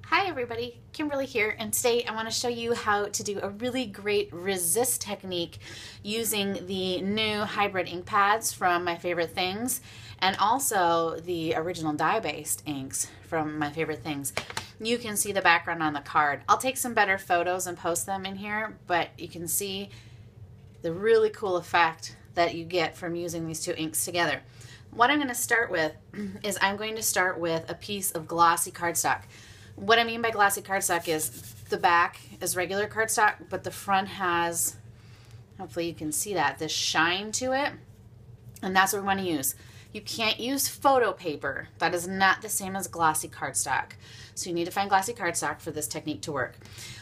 Hi everybody, Kimberly here, and today I want to show you how to do a really great resist technique using the new hybrid ink pads from My Favorite Things and also the original dye-based inks from My Favorite Things. You can see the background on the card. I'll take some better photos and post them in here, but you can see the really cool effect that you get from using these two inks together. What I'm going to start with is I'm going to start with a piece of glossy cardstock. What I mean by glossy cardstock is the back is regular cardstock, but the front has, hopefully you can see that, this shine to it, and that's what we want to use. You can't use photo paper. That is not the same as glossy cardstock. So you need to find glossy cardstock for this technique to work.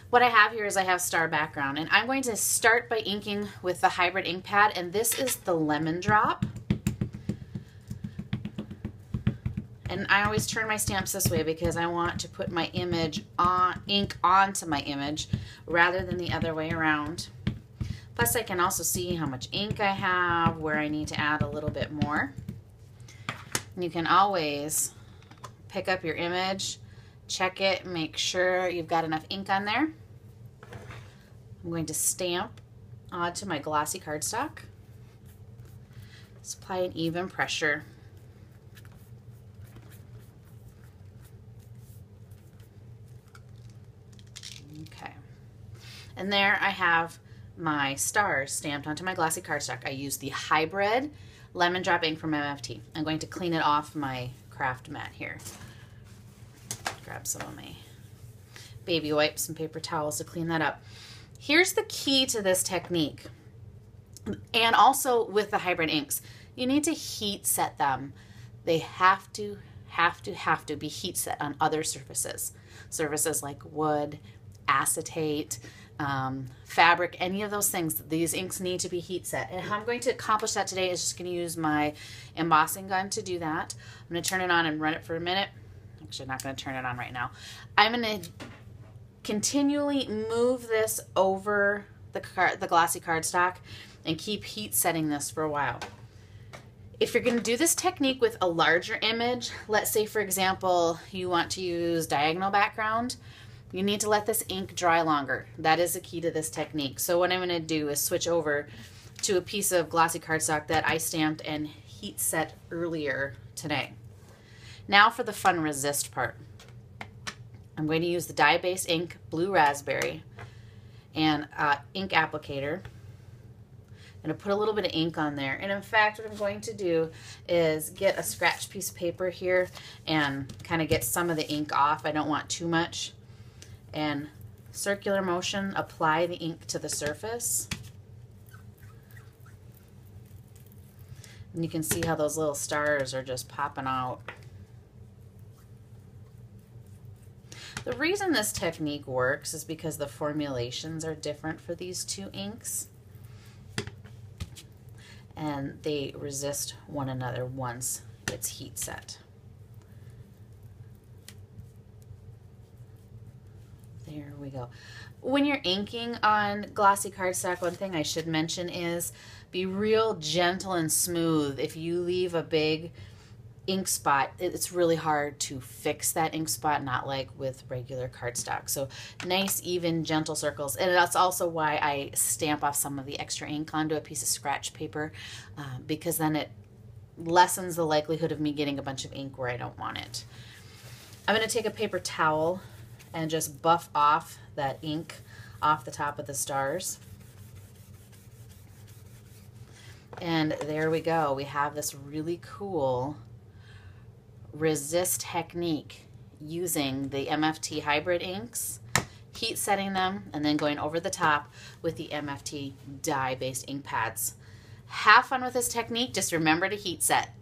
What I have here is I have star background, and I'm going to start by inking with the hybrid ink pad, and this is the Lemon Drop. And I always turn my stamps this way because I want to put my image on, ink onto my image rather than the other way around. Plus I can also see how much ink I have, where I need to add a little bit more. And you can always pick up your image, check it, make sure you've got enough ink on there. I'm going to stamp onto my glossy cardstock. Just apply an even pressure. Okay, and there I have my stars stamped onto my glossy cardstock. I use the hybrid Lemon Drop ink from MFT. I'm going to clean it off my craft mat here. Grab some of my baby wipes and paper towels to clean that up. Here's the key to this technique, and also with the hybrid inks. You need to heat set them. They have to be heat set on other surfaces. Surfaces like wood, acetate, fabric, any of those things. These inks need to be heat set. And how I'm going to accomplish that today is just going to use my embossing gun to do that. I'm going to turn it on and run it for a minute. Actually, I'm not going to turn it on right now. I'm going to continually move this over the glossy cardstock and keep heat setting this for a while. If you're going to do this technique with a larger image, let's say for example you want to use diagonal background, you need to let this ink dry longer. That is the key to this technique. So what I'm going to do is switch over to a piece of glossy cardstock that I stamped and heat set earlier today. Now for the fun resist part. I'm going to use the dye-based ink, Blue Raspberry, and ink applicator. I'm going to put a little bit of ink on there. And in fact, what I'm going to do is get a scratch piece of paper here and kind of get some of the ink off. I don't want too much. And circular motion, apply the ink to the surface. And you can see how those little stars are just popping out. The reason this technique works is because the formulations are different for these two inks, and they resist one another once it's heat set. There we go. When you're inking on glossy cardstock, one thing I should mention is be real gentle and smooth. If you leave a big ink spot, it's really hard to fix that ink spot, not like with regular cardstock. So nice, even, gentle circles. And that's also why I stamp off some of the extra ink onto a piece of scratch paper, because then it lessens the likelihood of me getting a bunch of ink where I don't want it. I'm going to take a paper towel and just buff off that ink off the top of the stars. And there we go. We have this really cool resist technique using the MFT hybrid inks, heat setting them, and then going over the top with the MFT dye-based ink pads. Have fun with this technique. Just remember to heat set.